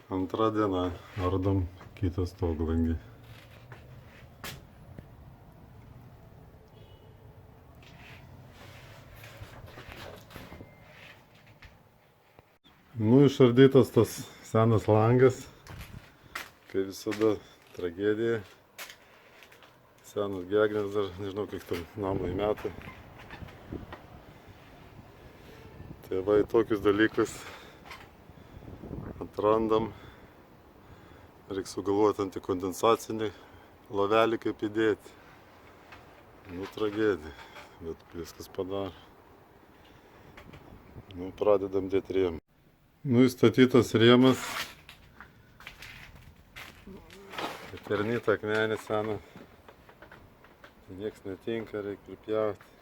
Antra diena, ardom kitą stoglangį. Išardytas tas senas langas, kaip visada tragedija. Senas gegnes dar, nežinau kiek tam namai metai. Tai va, į tokius dalykus atrandam. Reikia sugalvoti antikondensacinį lovelį kaip įdėti. Tragedija, bet viskas padaro. Pradedam dėti rėmą. Įstatytas rėmas. Eternitą akmenį seną. Nieks netinka, reikia pripjauti.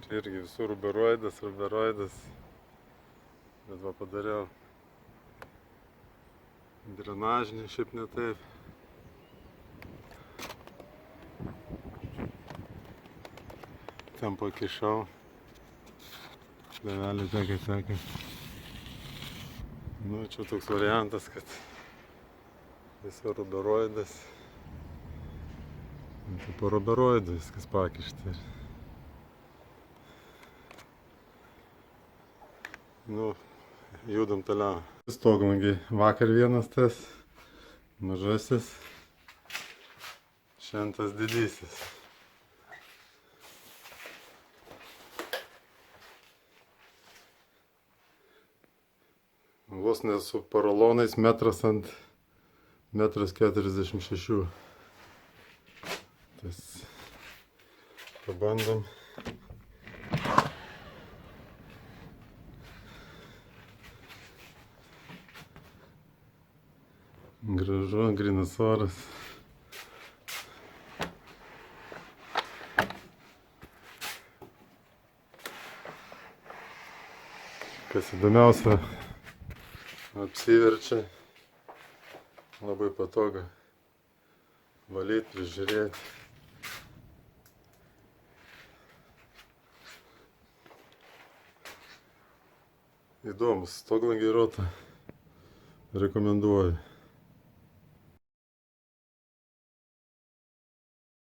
Čia irgi visur ruberoidas. Bet va padariau drenažinį, šiaip ne taip. Ten pakišau. Levelį teka. Čia toks variantas, kad visur ruberoidas. Tai po ruberoidu viskas pakišta. Judam toliau. Stoglangiai. Vakar vienas tas mažasis, šiandien tas didysis. Vos ne su porolonais metras ant 1,46 m. Tas pabandom. Gražu, grynas oras. Kas įdomiausia, apsiverčia. Labai patogu valyti, prižiūrėti. Įdomus stoglangiai Rota. Rekomenduoju.